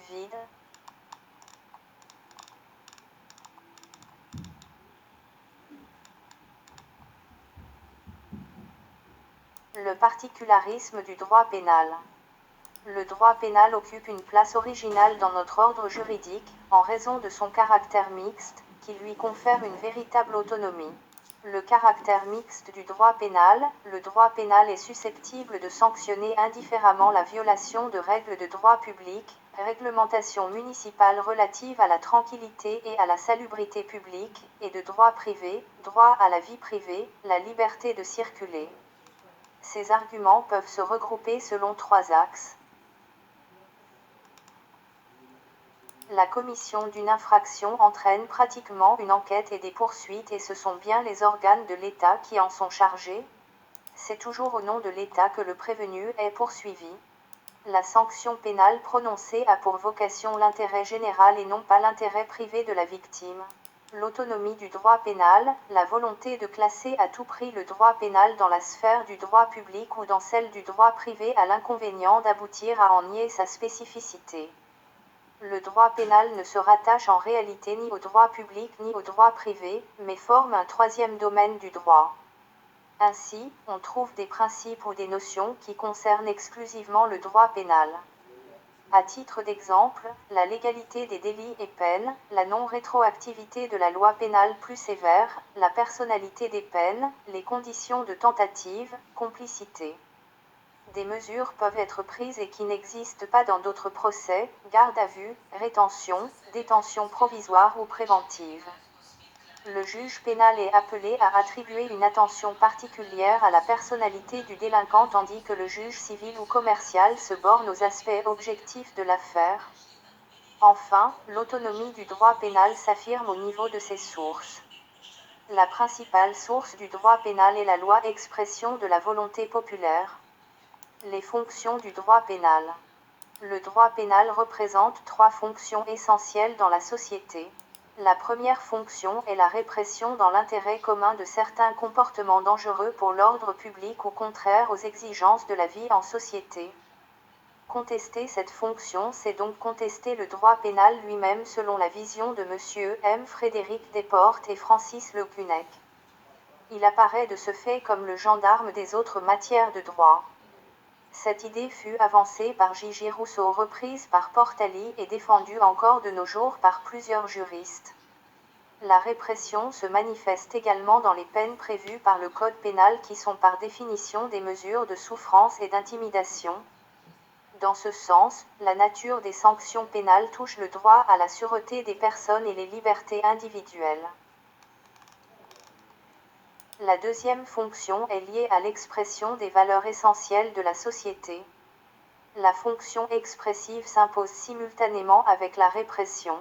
vide. Le particularisme du droit pénal. Le droit pénal occupe une place originale dans notre ordre juridique, en raison de son caractère mixte, qui lui confère une véritable autonomie. Le caractère mixte du droit pénal, le droit pénal est susceptible de sanctionner indifféremment la violation de règles de droit public, réglementations municipales relatives à la tranquillité et à la salubrité publique, et de droit privé, droit à la vie privée, la liberté de circuler. Ces arguments peuvent se regrouper selon 3 axes. La commission d'une infraction entraîne pratiquement une enquête et des poursuites et ce sont bien les organes de l'État qui en sont chargés. C'est toujours au nom de l'État que le prévenu est poursuivi. La sanction pénale prononcée a pour vocation l'intérêt général et non pas l'intérêt privé de la victime. L'autonomie du droit pénal, la volonté de classer à tout prix le droit pénal dans la sphère du droit public ou dans celle du droit privé a l'inconvénient d'aboutir à en nier sa spécificité. Le droit pénal ne se rattache en réalité ni au droit public ni au droit privé, mais forme un troisième domaine du droit. Ainsi, on trouve des principes ou des notions qui concernent exclusivement le droit pénal. À titre d'exemple, la légalité des délits et peines, la non-rétroactivité de la loi pénale plus sévère, la personnalité des peines, les conditions de tentative, complicité. Des mesures peuvent être prises et qui n'existent pas dans d'autres procès, garde à vue, rétention, détention provisoire ou préventive. Le juge pénal est appelé à attribuer une attention particulière à la personnalité du délinquant tandis que le juge civil ou commercial se borne aux aspects objectifs de l'affaire. Enfin, l'autonomie du droit pénal s'affirme au niveau de ses sources. La principale source du droit pénal est la loi, expression de la volonté populaire. Les fonctions du droit pénal. Le droit pénal représente 3 fonctions essentielles dans la société. La première fonction est la répression dans l'intérêt commun de certains comportements dangereux pour l'ordre public ou contraires aux exigences de la vie en société. Contester cette fonction, c'est donc contester le droit pénal lui-même selon la vision de M. M. Frédéric Desportes et Francis Le Cunec. Il apparaît de ce fait comme le gendarme des autres matières de droit. Cette idée fut avancée par J.J. Rousseau, reprise par Portalis et défendue encore de nos jours par plusieurs juristes. La répression se manifeste également dans les peines prévues par le Code pénal qui sont par définition des mesures de souffrance et d'intimidation. Dans ce sens, la nature des sanctions pénales touche le droit à la sûreté des personnes et les libertés individuelles. La deuxième fonction est liée à l'expression des valeurs essentielles de la société. La fonction expressive s'impose simultanément avec la répression.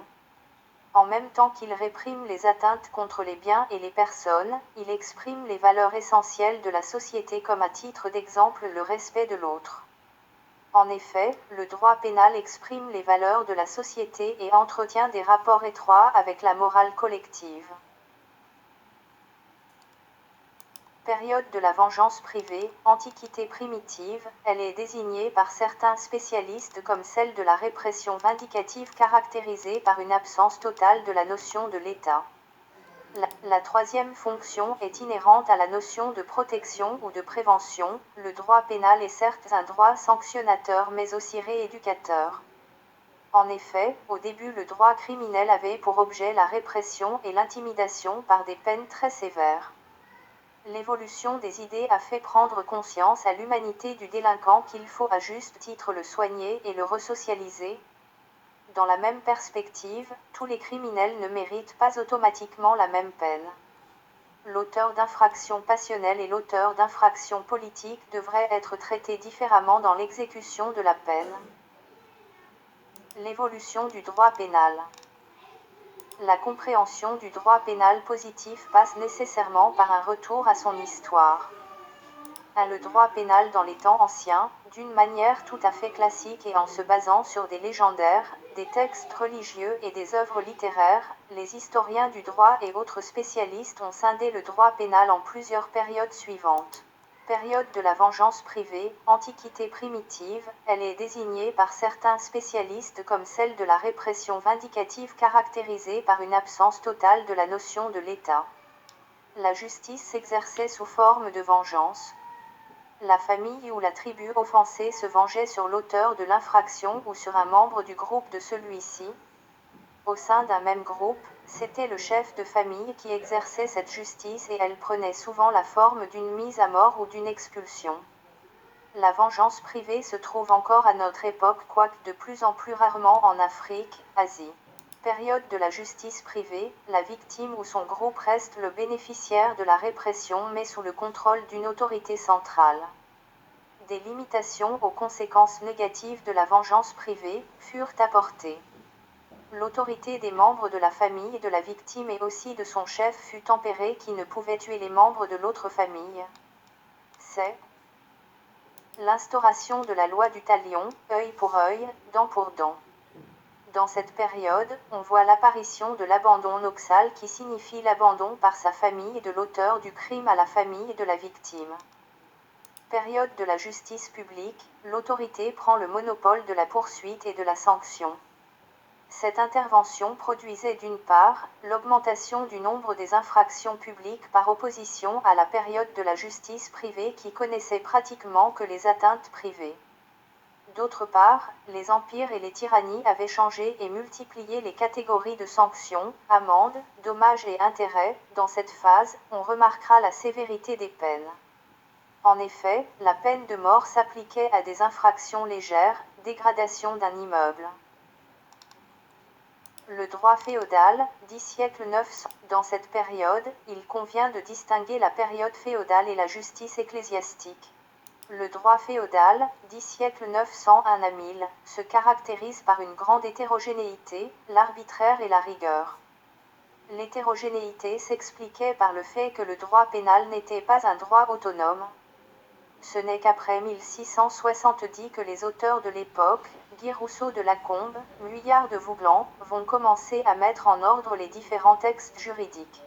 En même temps qu'il réprime les atteintes contre les biens et les personnes, il exprime les valeurs essentielles de la société comme à titre d'exemple le respect de l'autre. En effet, le droit pénal exprime les valeurs de la société et entretient des rapports étroits avec la morale collective. Période de la vengeance privée, antiquité primitive, elle est désignée par certains spécialistes comme celle de la répression vindicative caractérisée par une absence totale de la notion de l'État. La troisième fonction est inhérente à la notion de protection ou de prévention. Le droit pénal est certes un droit sanctionnateur mais aussi rééducateur. En effet, au début le droit criminel avait pour objet la répression et l'intimidation par des peines très sévères. L'évolution des idées a fait prendre conscience à l'humanité du délinquant qu'il faut à juste titre le soigner et le resocialiser. Dans la même perspective, tous les criminels ne méritent pas automatiquement la même peine. L'auteur d'infractions passionnelles et l'auteur d'infractions politiques devraient être traités différemment dans l'exécution de la peine. L'évolution du droit pénal. La compréhension du droit pénal positif passe nécessairement par un retour à son histoire. Le droit pénal dans les temps anciens, d'une manière tout à fait classique et en se basant sur des légendaires, des textes religieux et des œuvres littéraires, les historiens du droit et autres spécialistes ont scindé le droit pénal en plusieurs périodes suivantes. Période de la vengeance privée, Antiquité primitive, elle est désignée par certains spécialistes comme celle de la répression vindicative caractérisée par une absence totale de la notion de l'État. La justice s'exerçait sous forme de vengeance. La famille ou la tribu offensée se vengeait sur l'auteur de l'infraction ou sur un membre du groupe de celui-ci. Au sein d'un même groupe, c'était le chef de famille qui exerçait cette justice et elle prenait souvent la forme d'une mise à mort ou d'une expulsion. La vengeance privée se trouve encore à notre époque, quoique de plus en plus rarement en Afrique, Asie. Période de la justice privée, la victime ou son groupe reste le bénéficiaire de la répression mais sous le contrôle d'une autorité centrale. Des limitations aux conséquences négatives de la vengeance privée furent apportées. L'autorité des membres de la famille de la victime et aussi de son chef fut tempérée qui ne pouvait tuer les membres de l'autre famille. C'est l'instauration de la loi du talion, œil pour œil, dent pour dent. Dans cette période, on voit l'apparition de l'abandon noxal qui signifie l'abandon par sa famille de l'auteur du crime à la famille de la victime. Période de la justice publique, l'autorité prend le monopole de la poursuite et de la sanction. Cette intervention produisait d'une part, l'augmentation du nombre des infractions publiques par opposition à la période de la justice privée qui connaissait pratiquement que les atteintes privées. D'autre part, les empires et les tyrannies avaient changé et multiplié les catégories de sanctions, amendes, dommages et intérêts. Dans cette phase, on remarquera la sévérité des peines. En effet, la peine de mort s'appliquait à des infractions légères, dégradation d'un immeuble. Le droit féodal, 10 siècle 900. Dans cette période, il convient de distinguer la période féodale et la justice ecclésiastique. Le droit féodal, 10 siècle 901 à 1000, se caractérise par une grande hétérogénéité, l'arbitraire et la rigueur. L'hétérogénéité s'expliquait par le fait que le droit pénal n'était pas un droit autonome. Ce n'est qu'après 1670 que les auteurs de l'époque, Guy Rousseau de Lacombe, Vuillard de Vouglan, vont commencer à mettre en ordre les différents textes juridiques.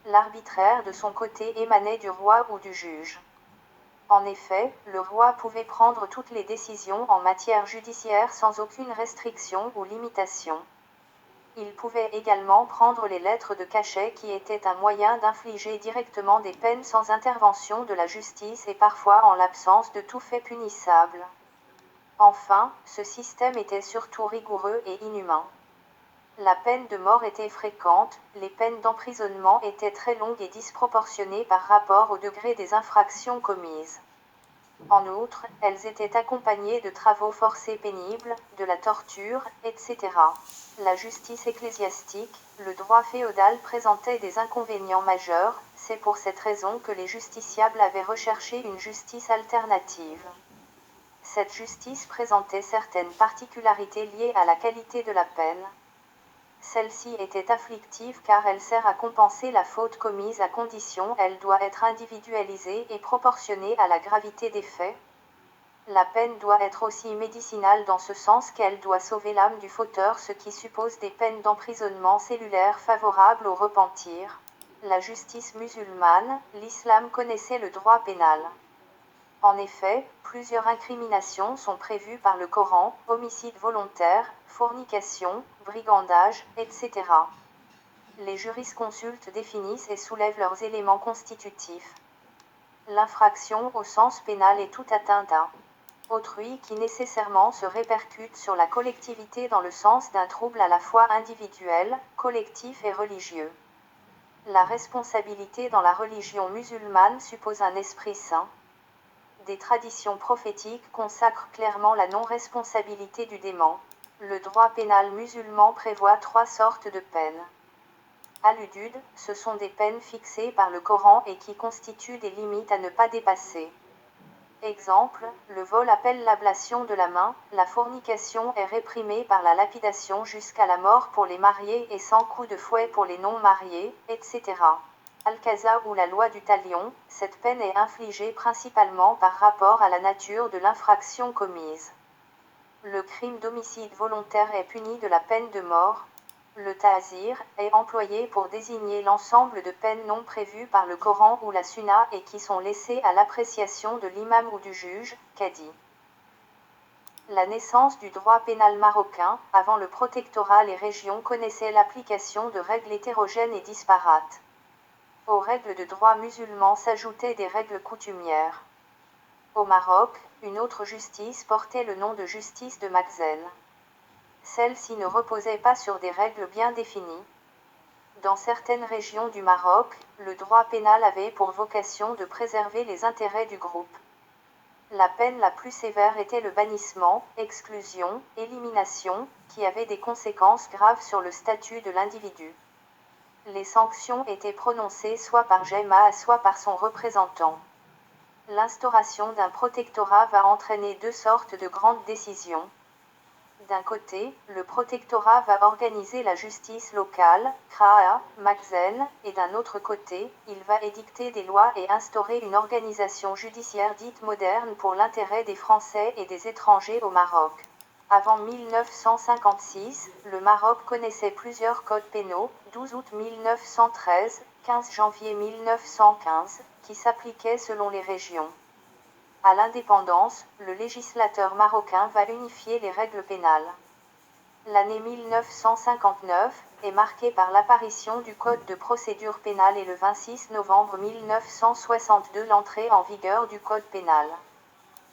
L'arbitraire de son côté émanait du roi ou du juge. En effet, le roi pouvait prendre toutes les décisions en matière judiciaire sans aucune restriction ou limitation. Il pouvait également prendre les lettres de cachet qui étaient un moyen d'infliger directement des peines sans intervention de la justice et parfois en l'absence de tout fait punissable. Enfin, ce système était surtout rigoureux et inhumain. La peine de mort était fréquente, les peines d'emprisonnement étaient très longues et disproportionnées par rapport au degré des infractions commises. En outre, elles étaient accompagnées de travaux forcés pénibles, de la torture, etc. La justice ecclésiastique, le droit féodal présentait des inconvénients majeurs, c'est pour cette raison que les justiciables avaient recherché une justice alternative. Cette justice présentait certaines particularités liées à la qualité de la peine. Celle-ci était afflictive car elle sert à compenser la faute commise à condition elle doit être individualisée et proportionnée à la gravité des faits. La peine doit être aussi médicinale dans ce sens qu'elle doit sauver l'âme du fauteur, ce qui suppose des peines d'emprisonnement cellulaire favorables au repentir. La justice musulmane, l'islam connaissait le droit pénal. En effet, plusieurs incriminations sont prévues par le Coran, homicide volontaire, fornication, brigandage, etc. Les jurisconsultes définissent et soulèvent leurs éléments constitutifs. L'infraction au sens pénal est toute atteinte à autrui qui nécessairement se répercute sur la collectivité dans le sens d'un trouble à la fois individuel, collectif et religieux. La responsabilité dans la religion musulmane suppose un esprit saint. Des traditions prophétiques consacrent clairement la non-responsabilité du dément. Le droit pénal musulman prévoit 3 sortes de peines. Al-hudud, ce sont des peines fixées par le Coran et qui constituent des limites à ne pas dépasser. Exemple, le vol appelle l'ablation de la main, la fornication est réprimée par la lapidation jusqu'à la mort pour les mariés et 100 coups de fouet pour les non-mariés, etc. Al-Qaza ou la loi du talion, cette peine est infligée principalement par rapport à la nature de l'infraction commise. Le crime d'homicide volontaire est puni de la peine de mort. Le ta'zir est employé pour désigner l'ensemble de peines non prévues par le Coran ou la Sunna et qui sont laissées à l'appréciation de l'imam ou du juge, qadi. La naissance du droit pénal marocain. Avant le protectorat, les régions connaissaient l'application de règles hétérogènes et disparates. Aux règles de droit musulman s'ajoutaient des règles coutumières. Au Maroc, une autre justice portait le nom de justice de Makhzen. Celle-ci ne reposait pas sur des règles bien définies. Dans certaines régions du Maroc, le droit pénal avait pour vocation de préserver les intérêts du groupe. La peine la plus sévère était le bannissement, exclusion, élimination, qui avait des conséquences graves sur le statut de l'individu. Les sanctions étaient prononcées soit par Jema soit par son représentant. L'instauration d'un protectorat va entraîner deux sortes de grandes décisions. D'un côté, le protectorat va organiser la justice locale, Kraa, Makhzen, et d'un autre côté, il va édicter des lois et instaurer une organisation judiciaire dite moderne pour l'intérêt des Français et des étrangers au Maroc. Avant 1956, le Maroc connaissait plusieurs codes pénaux, 12 août 1913, 15 janvier 1915, qui s'appliquaient selon les régions. À l'indépendance, le législateur marocain va unifier les règles pénales. L'année 1959 est marquée par l'apparition du Code de procédure pénale et le 26 novembre 1962 l'entrée en vigueur du Code pénal.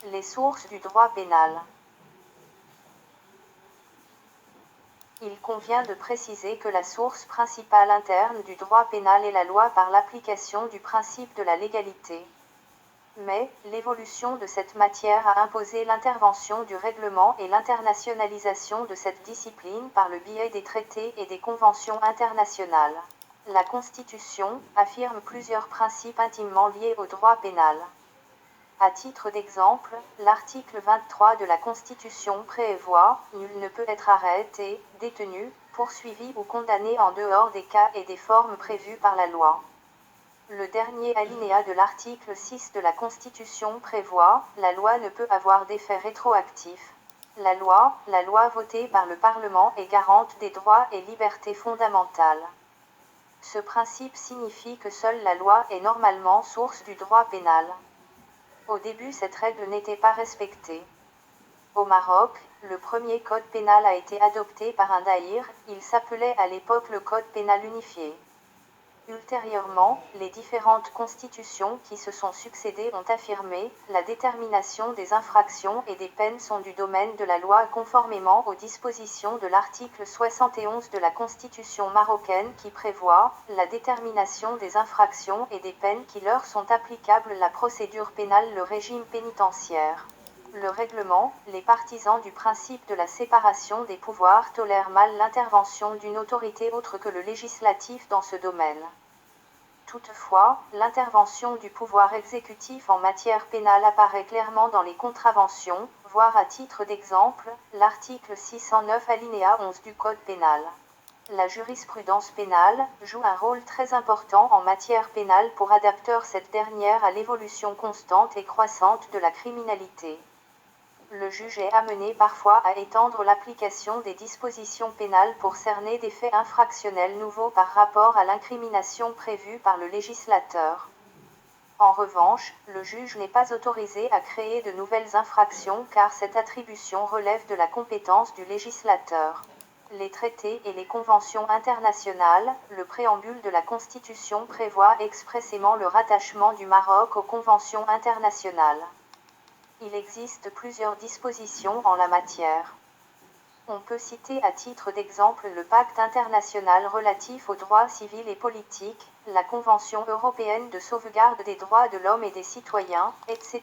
Les sources du droit pénal. Il convient de préciser que la source principale interne du droit pénal est la loi par l'application du principe de la légalité. Mais, l'évolution de cette matière a imposé l'intervention du règlement et l'internationalisation de cette discipline par le biais des traités et des conventions internationales. La Constitution affirme plusieurs principes intimement liés au droit pénal. À titre d'exemple, l'article 23 de la Constitution prévoit « Nul ne peut être arrêté, détenu, poursuivi ou condamné en dehors des cas et des formes prévus par la loi ». Le dernier alinéa de l'article 6 de la Constitution prévoit « La loi ne peut avoir d'effet rétroactif. La loi votée par le Parlement est garante des droits et libertés fondamentales. » Ce principe signifie que seule la loi est normalement source du droit pénal. Au début, cette règle n'était pas respectée. Au Maroc, le premier code pénal a été adopté par un daïr, il s'appelait à l'époque le Code pénal unifié. Ultérieurement, les différentes constitutions qui se sont succédées ont affirmé « La détermination des infractions et des peines sont du domaine de la loi conformément aux dispositions de l'article 71 de la Constitution marocaine qui prévoit « La détermination des infractions et des peines qui leur sont applicables, la procédure pénale, le régime pénitentiaire ». Le règlement, les partisans du principe de la séparation des pouvoirs tolèrent mal l'intervention d'une autorité autre que le législatif dans ce domaine. Toutefois, l'intervention du pouvoir exécutif en matière pénale apparaît clairement dans les contraventions, voire à titre d'exemple, l'article 609 alinéa 11 du Code pénal. La jurisprudence pénale joue un rôle très important en matière pénale pour adapter cette dernière à l'évolution constante et croissante de la criminalité. Le juge est amené parfois à étendre l'application des dispositions pénales pour cerner des faits infractionnels nouveaux par rapport à l'incrimination prévue par le législateur. En revanche, le juge n'est pas autorisé à créer de nouvelles infractions car cette attribution relève de la compétence du législateur. Les traités et les conventions internationales, le préambule de la Constitution prévoit expressément le rattachement du Maroc aux conventions internationales. Il existe plusieurs dispositions en la matière. On peut citer à titre d'exemple le Pacte international relatif aux droits civils et politiques, la Convention européenne de sauvegarde des droits de l'homme et des citoyens, etc.